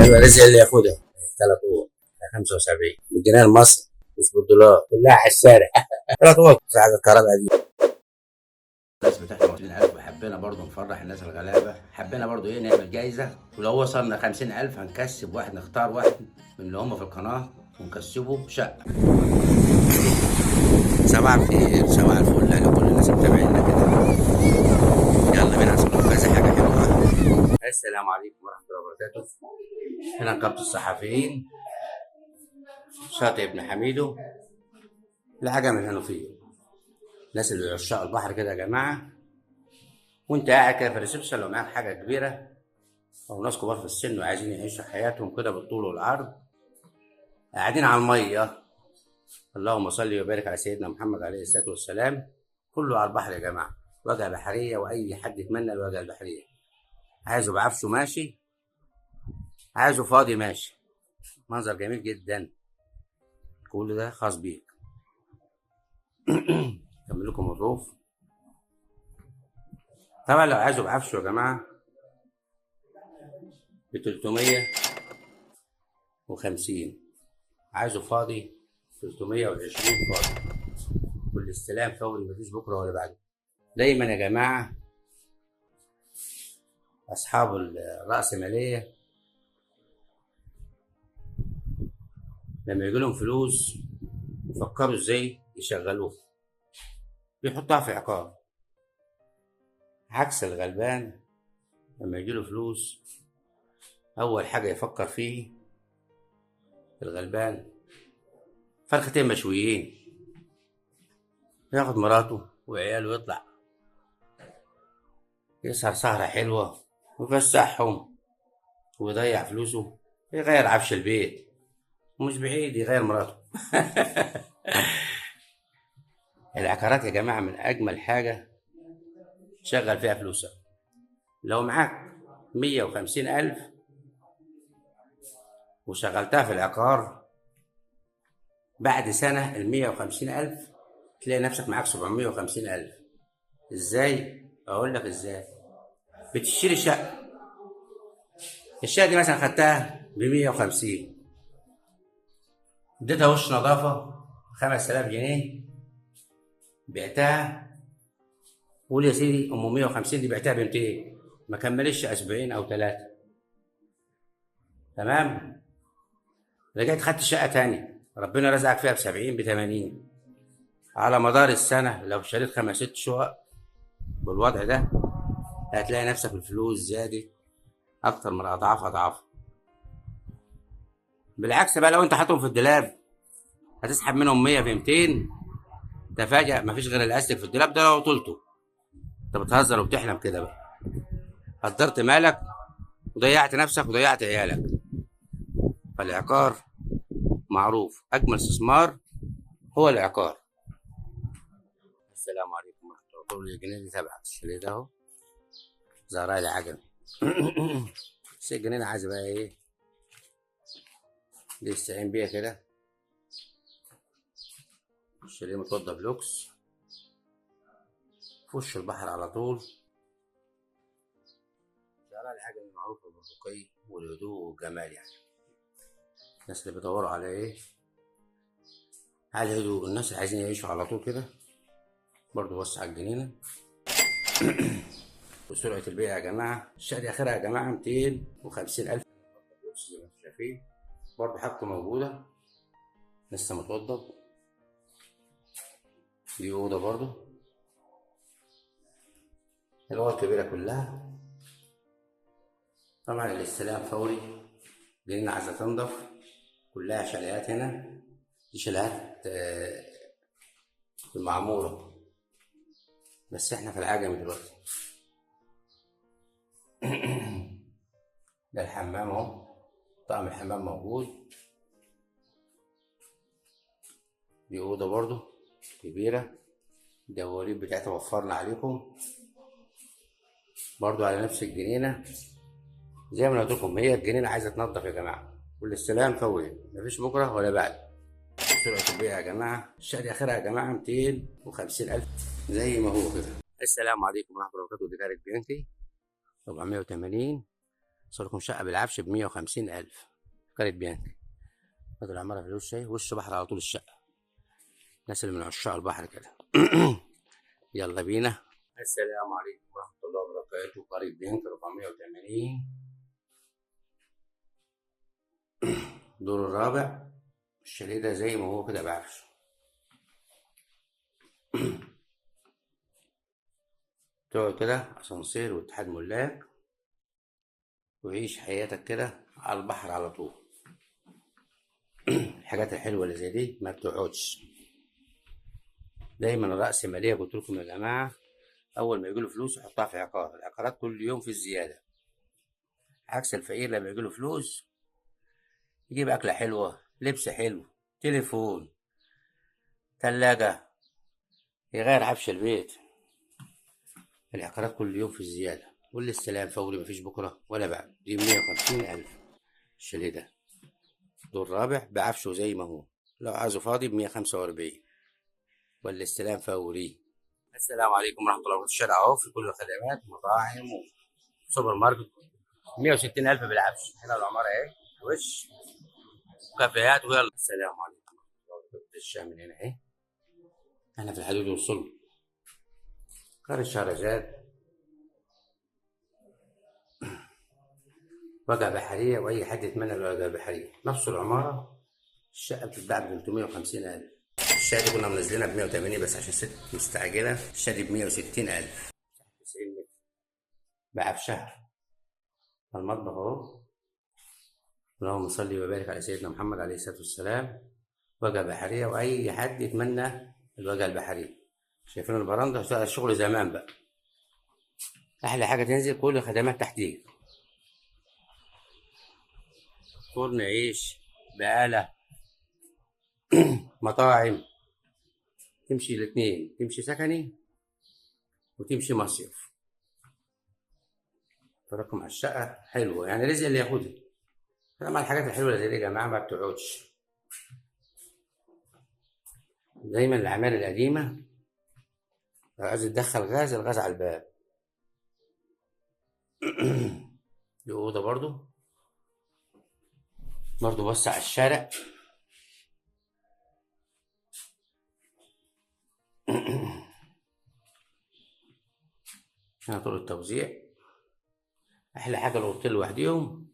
يلا رزق اللي ياخدها. ثلاث اوض 75 بالجنيه المصري مش بالدولار، كلها على الشارع. ثلاث اوض ساعة الكهرباء دي. الناس بتحلم 20,000 وحبينا برضه نفرح الناس الغلابه، حبينا برضه نعمل جايزه، ولو وصلنا 50,000 هنكسب واحد، نختار واحد من اللي هم في القناه ونكسبه شقه. صباح الخير، صباح الفل على كل الناس متابعينا كده. يلا بينا نسولف كذا حاجه حلوه. السلام عليكم ورحمه الله وبركاته. هنا نقابه الصحفيين، شاطئ ابن حميدو، العجمي الهنوفيه. الناس اللي عشاق البحر كده يا جماعه، وانت قاعد كده في الريسبشن لو معاك حاجه كبيره او ناس كبار في السن وعايزين يعيشوا حياتهم كده بالطول والعرض، قاعدين على الميه. اللهم صل وبارك على سيدنا محمد عليه الصلاه والسلام. كله على البحر يا جماعه، واجهه بحريه، واي حد يتمنى الواجهه البحريه. عايزه بعفشه ماشي، عايزه فاضي ماشي. منظر جميل جدا، كل ده خاص بيك. اكمل لكم الروف. طبعا لو عايزه بعفشه يا جماعه ب 350، عايزه فاضي 320 فاضي. كل استلام فوري، مفيش بكره ولا بعده. دايما يا جماعه اصحاب الرأسمالية لما يجي لهم فلوس يفكروا ازاي يشغلوها، بيحطها في عقار. عكس الغلبان، لما يجي له فلوس اول حاجه يفكر فيه الغلبان فرختين مشويين، ياخد مراته وعياله ويطلع يسهر سهره حلوه ويفسحهم ويضيع فلوسه، يغير عفش البيت ومش بعيد يغير مراته. العقارات يا جماعه من اجمل حاجه تشغل فيها فلوسك. لو معاك 150,000 وشغلتها في العقار، بعد سنة 150,000 تلاقي نفسك معاك 750,000. ازاي؟ اقول لك ازاي. بتشتري شقة، الشقة دي مثلا خدتها ب150، اديتها وش نظافة 5,000 جنيه، بعتها. قول يا سيدي ام 150 دي بعتها ب 200، ما كملش اسبوعين او 3. تمام؟ رجعت خدت شقة تانية، ربنا رزقك فيها ب70 ب80. على مدار السنة لو شريت 5 6 شقق بالوضع ده، هتلاقي نفسك الفلوس زادت أكتر من أضعاف أضعاف. بالعكس بقى، لو أنت حاطهم في الدولاب هتسحب منهم 100 في 200، تفاجأ مفيش غير الأستك في الدولاب ده لو طولته. أنت بتهزر وبتحلم كده بقى، قدرت مالك وضيعت نفسك وضيعت عيالك. فالعقار معروف أجمل استثمار هو العقار. السلام عليكم ورحمة الله. كل الجنيه دي تبعت الشاليه ده أهو، زهراء العجمي. بس الجنينة عايزة بقى إيه؟ دي استعين بيها كده. الشاليه متوضب لوكس في وش البحر على طول. زهراء العجمي معروفة بالرقي والهدوء والجمال يعني. الناس اللي بيدوروا على إيه؟ على الهدوء، الناس اللي عايزين يعيشوا على طول كده برضه وسع الجنينة. وسرعة البيع يا جماعة، الشقة دي آخرها يا جماعة 250,000 زي ما انتم شايفين. برضه حاجته موجودة لسه متوضب. دي أوضة برضه، الأوضة الكبيرة كلها. طبعا الاستلام فوري، لأن عايزة تنضف. كلها شاليهات هنا، دي شاليهات في المعمورة، بس احنا في العجمي دلوقتي. ده الحمام اهو، طقم الحمام موجود. دي أوضة برضه كبيرة، الدواليب بتاعتها وفرنا عليكم برضه على نفس الجنينة. زي ما قلت لكم، هي الجنينة عايزة تنضف يا جماعة، والاستلام فوري مفيش بكرة ولا بعد. سرعة البيع يا جماعة، الشقة دي آخرها يا جماعة 250,000 زي ما هو كده. السلام عليكم ورحمة الله وبركاته. دي كانت بنتي 480 صار لكم شقة بالعفش ب150,000 في قرية بيانك. بدل العمارة في الوش اهي، وش بحر على طول الشقة. الناس اللي من عشاق البحر كده. يلا بينا. السلام عليكم ورحمة الله وبركاته. قرية بيانك 480، الدور الرابع. الشاليه ده زي ما هو كده بعفش. تقعد كده اسانسير واتحاد ملاك، وعيش حياتك كده على البحر على طول. الحاجات الحلوة اللي زي دي ما بتقعدش. دايما الرأس مالية، قلت لكم يا جماعة، أول ما يجيله فلوس يحطها في عقار. العقارات كل يوم في الزيادة، عكس الفقير لما يجيله فلوس يجيب أكلة حلوة، لبس حلو، تليفون، تلاجة، يغير عفش البيت. العقارات كل يوم في الزيادة، والاستلام فوري، مفيش بكرة ولا بعد. دي 150,000 الشاليه ده، دور رابع بعفشه زي ما هو. لو عايزه فاضي ب145، والاستلام فوري. السلام عليكم ورحمة الله وبركاته. الشارع أهو في كل الخدمات، مطاعم وسوبر ماركت. 160,000 بالعفش. هنا العمارة أهي وش وكافيهات. ويلا السلام عليكم ورحمة الله وبركاته. الشام من هنا أهي، احنا في الحدود والصلب. قرية الشهرزاد، واجهة بحرية، وأي حد يتمنى الواجهة البحرية. نفس العمارة، الشقة بتتباع ب350,000. الشقة دي كنا منزلينها ب180، بس عشان ست مستعجلة الشقة دي ب160,000. 90 متر بعفشها. المطبخ أهو، اللهم صل وبارك على سيدنا محمد عليه الصلاة والسلام. واجهة بحرية، وأي حد يتمنى الواجهة البحرية. شايفين البراندة؟ الشغل زمان بقى. أحلى حاجة تنزل كل الخدمات تحتيك. فرن عيش، بقالة، مطاعم. تمشي الاتنين، تمشي سكني وتمشي مصيف. فرقم على الشقة حلوة، يعني رزق اللي ياخدها. طبعا الحاجات الحلوة اللي زي دي يا جماعة ما بتقعدش. دايما الأعمال القديمة لو عايز تدخل غاز، الغاز على الباب. دي أوضة برضو بص على الشارع. هنا طرق التوزيع. أحلى حاجة الأوضتين لوحديهم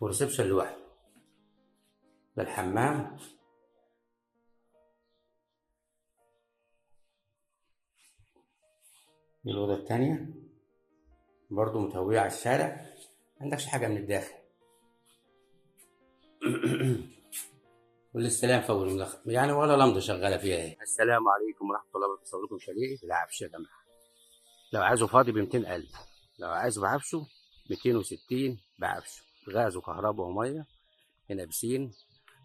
وريسبشن لوحده. ده الحمام. دي الأوضة التانية، برضو متهوية على الشارع، عندكش حاجة من الداخل. والاستلام فوري يعني، ولا لمضة شغالة فيها اهي. السلام عليكم ورحمة الله وبركاته. بصور لكم شاليه بالعفش يا جماعة. لو عايزه فاضي ب200,000، لو عايزه بعفشه 260 بعفشه. غاز وكهرباء ومية. هنا بسين،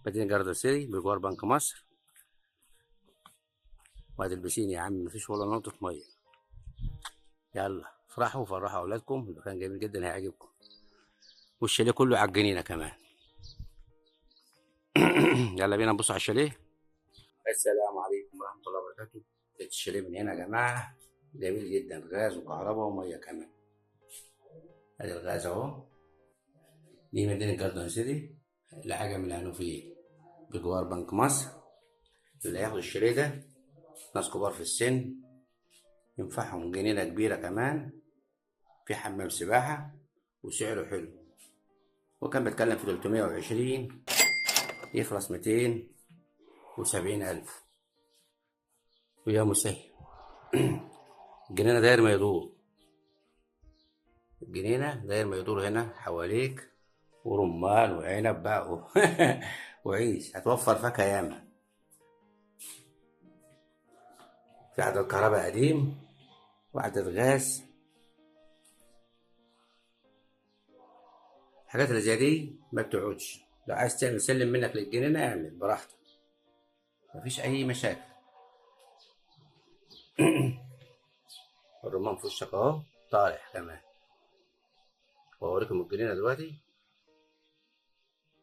مدينة جاردن سيتي بجوار بنك مصر. وادي البسين يا عم، مفيش ولا نقطة مية. يلا افرحوا وفرحوا أولادكم، المكان جميل جدا هيعجبكم. والشاليه كله على الجنينة كمان. يلا بينا نبص على الشاليه. السلام عليكم ورحمة الله وبركاته. الشاليه من هنا يا جماعة جميل جدا، غاز وكهرباء ومية كمان. ادي الغاز اهو. دي مدينة جاردن سيتي، الحاجة من الهنوفية بجوار بنك مصر. اللي هياخد الشاليه ده ناس كبار في السن، ينفعهم جنينة كبيرة كمان، في حمام سباحة، وسعره حلو. وكان بيتكلم في 320، يخلص 270,000. ويا مسهل. الجنينة داير ما يدور، الجنينة داير ما يدور هنا حواليك، ورمان وعنب بقى وعيش، هتوفر فاكهة ياما. في عدد كهرباء قديم وعدد غاز. الحاجات اللي زي دي ما بتقعدش. لو عايز تعمل سلم منك للجنينة اعمل براحتك، مفيش أي مشاكل. الرمان في وشك أهو، طالع كمان. وأوريكم الجنينة دلوقتي.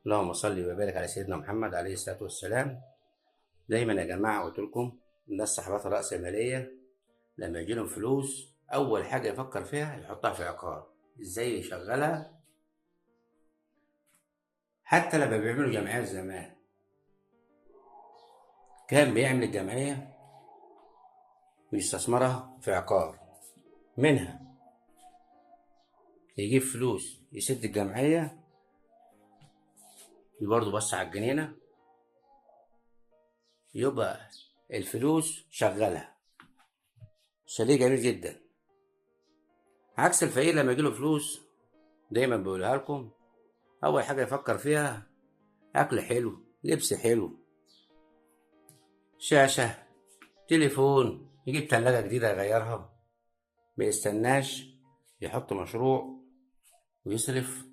اللهم صل وبارك على سيدنا محمد عليه الصلاة والسلام. دايما يا جماعة قلت لكم، الناس صاحبات الرأسمالية لما يجيلهم فلوس أول حاجة يفكر فيها يحطها في عقار. إزاي يشغلها حتى لما بيعملوا جمعيات زمان كان بيعمل الجمعية ويستثمرها في عقار، منها يجيب فلوس يسد الجمعية، برضه بص على الجنينة، يبقى الفلوس شغالة. شاليه جميل جدا. عكس الفقير لما يجيله فلوس دايما بقولها لكم، أول حاجة يفكر فيها أكل حلو، لبس حلو، شاشة، تليفون، يجيب تلاجة جديدة يغيرها، ميستناش يحط مشروع ويصرف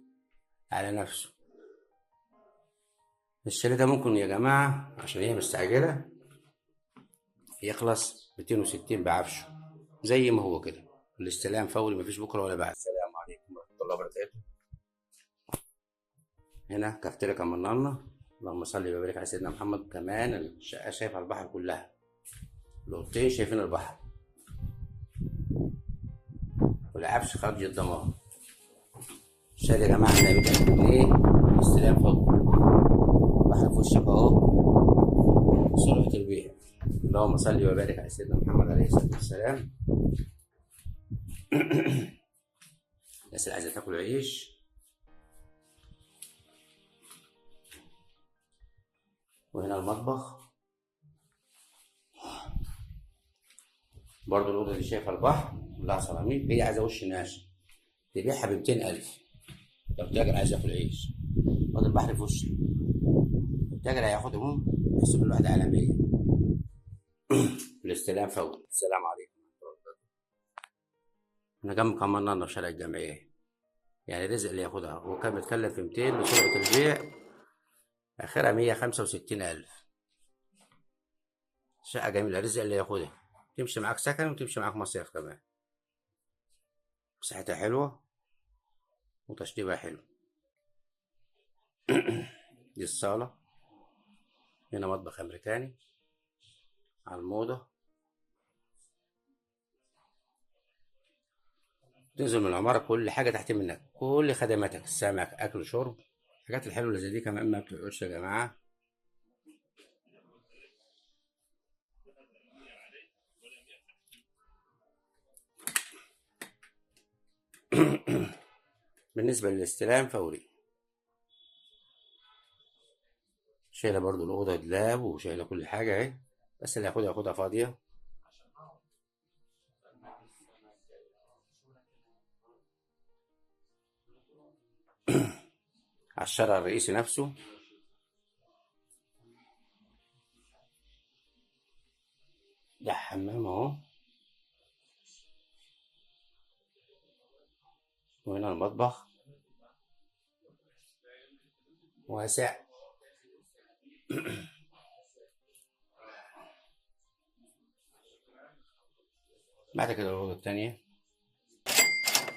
على نفسه. الشاليه ده ممكن يا جماعة عشان هي مستعجلة يخلص 260 بعفشه زي ما هو كده. الاستلام فوري، مفيش بكرة ولا بعد. السلام عليكم ورحمة الله وبركاته. هنا كافتيريا كمنارنا، اللهم صل وبارك على سيدنا محمد. كمان الشقة شايفة البحر كلها، الأوضتين شايفين البحر، والعفش خارج الضمان. الشقة يا جماعة عندنا 100,000 جنيه استلام فوري، البحر في وشك أهو، سرعة البيع. اللهم صل وبارك على سيدنا محمد عليه الصلاة والسلام. الناس اللي عايزة تاكل عيش، وهنا المطبخ برضه. الأوضة دي شايفة البحر كلها سيراميك، هي عايزة وش ناشف تبيعها ب200,000 لو تاجر عايز ياكل عيش. وادي البحر في وشك، التاجر هياخدهم يحسب الواحدة على 100. الاستلام فوري. السلام عليكم ورحمة الله وبركاته. أنا جنب كمان في شارع الجمعية، يعني الرزق اللي ياخدها. هو كان بيتكلم في 200 وسرعة البيع آخرها 165,000. شقة جميلة، الرزق اللي ياخدها، تمشي معاك سكن وتمشي معاك مصيف كمان. مساحتها حلوة وتشطيبها حلو. دي الصالة، هنا مطبخ أمريكاني على الموضة. تنزل من العمارة كل حاجة تحت منك، كل خدماتك، سمك، أكل، شرب. الحاجات الحلوة اللي زي دي كمان ما بتقعدش يا جماعة. بالنسبة للاستلام فوري. شايلة برضو الأوضة دولاب وشايلة كل حاجة اهي، بس اللي هياخدها ياخدها فاضية. على الشارع الرئيسي نفسه ده حمام اهو، وهنا المطبخ واسع. بعد كده الأوضة التانية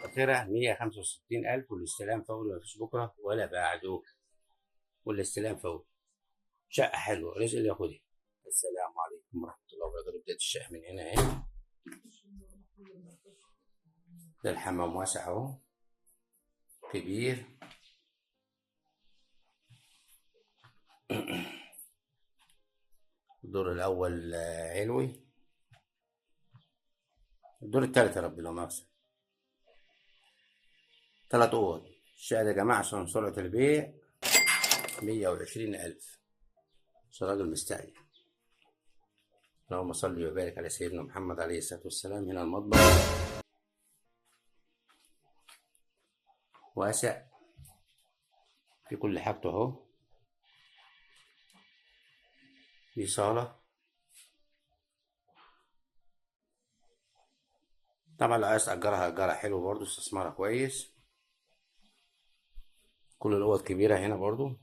آخرها 165,000 والاستلام فوري، مفيش بكرة ولا بعده، والاستلام فوري. شقة حلوة، رزق اللي ياخدها. السلام عليكم ورحمة الله وبركاته. بداية الشقة من هنا اهي. ده الحمام واسع اهو، كبير. الدور الأول علوي، الدور التالت يا رب لو مؤاخذة. 3 أوض. الشقة دي يا جماعة عشان سرعة البيع 120,000، عشان راجل مستعجل. اللهم صل وبارك على سيدنا محمد عليه الصلاة والسلام. هنا المطبخ واسع في كل حاجته اهو. دي صالة، طبعا لو عايز تأجرها أجرها حلو برضو، استثمارها كويس. كل الأوض كبيرة هنا برضو.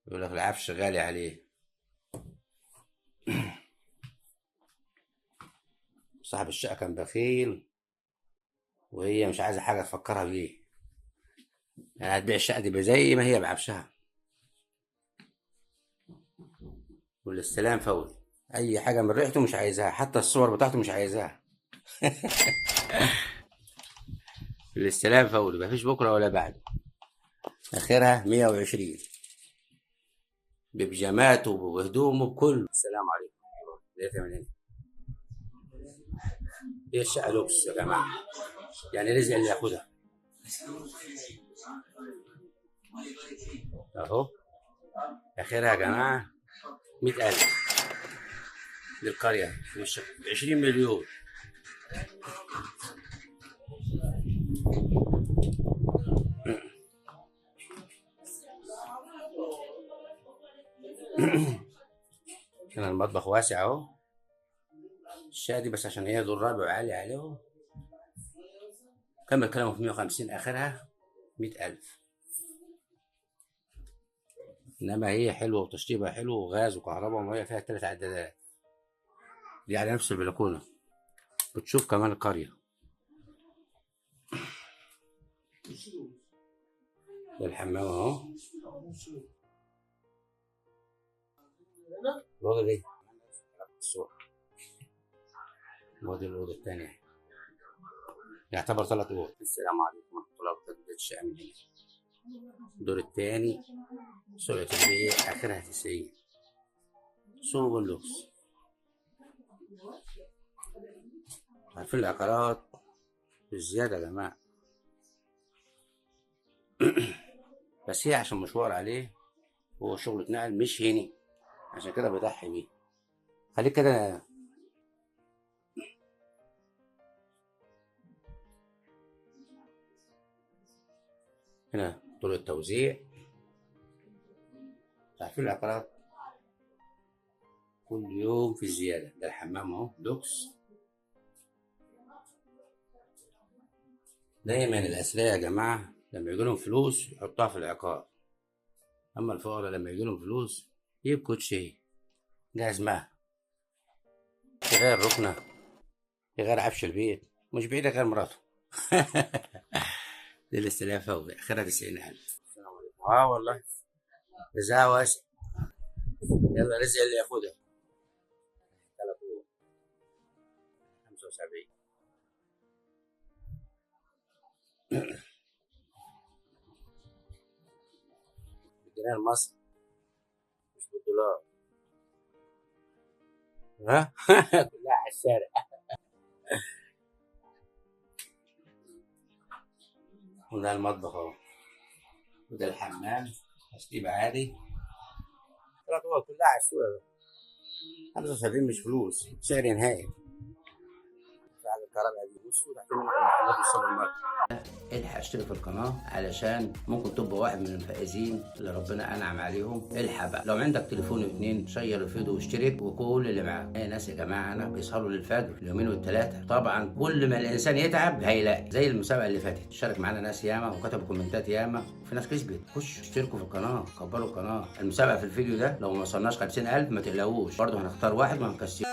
يقول لك العفش غالي عليه. صاحب الشقة كان بخيل وهي مش عايزة حاجة تفكرها بيه، يعني هتبيع الشقة دي زي ما هي بعفشها. والاستلام فوري، أي حاجة من ريحته مش عايزاها، حتى الصور بتاعته مش عايزاها. الاستلام فوري، مفيش بكرة ولا بعد. اخرها 120 ببيجاماته وبهدومه بكله. السلام عليكم. لقيتها من هنا. هي الشقه لوكس يا جماعه، يعني رزق اللي ياخدها اهو. اخرها يا جماعه 100,000 للقريه، مش 20 مليون. هنا المطبخ واسع اهو. الشقه دي بس عشان هي دور رابع وعالي عليه. كمل كلامه في 150، اخرها 100,000. انما هي حلوه وتشطيبها حلو وغاز وكهرباء وميه، فيها 3 عدادات. دي على نفس البلكونه، بتشوف كمان القريه. ده الحمام اهو. الأوضة دي الصورة، ودي الأوضة التانية، يعتبر 3 أوض. السلام عليكم ورحمة الله وبركاته. الشقة من هنا، الدور التاني، سرعة البيع آخرها 90. سوق اللوكس. عارفين العقارات بالزيادة يا جماعة. بس هي عشان مشوار عليه، هو شغل اتنقل مش هني، عشان كده بضحي بيه. خليك كده. هنا طرق التوزيع. عارفين العقارات كل يوم في زيادة. ده الحمام اهو لوكس. دايما الأثرياء يا جماعة لما يجيلهم فلوس يحطوها في العقار، أما الفقراء لما يجيلهم فلوس يبكوا شيء جاهز معاه، يغير ركنة، يغير عفش البيت، مش بعيد غير مراته. دي الاستلاف فوق آخرها 90,000. السلام عليكم. والله رزقها واسع. يلا رزق اللي ياخدها. 75. بالجنيه المصري مش بالدولار. ها. كلها على الشارع. وده المطبخ اهو، وده الحمام تشطيب عادي. 3 أوض كلها على السوق. 75 مش فلوس، سعر نهائي. على الكهرباء دي بصوا تحت منك المحلات والسوبر ماركت. الحق اشترك في القناة علشان ممكن تبقى واحد من الفائزين اللي ربنا انعم عليهم. الحق بقى، لو عندك تليفون 2 شير الفيديو واشترك، وكل اللي معاه. اي ناس يا جماعة انا بيسهروا للفجر اليومين والثلاثة. طبعا كل ما الانسان يتعب هيلاقي، زي المسابقة اللي فاتت شارك معانا ناس ياما وكتبوا كومنتات ياما وفي ناس كسبت. خشوا اشتركوا في القناة، كبروا القناة. المسابقة في الفيديو ده لو ما وصلناش 50,000 ما تقلقوش، برضه هنختار واحد ما هنكسبش.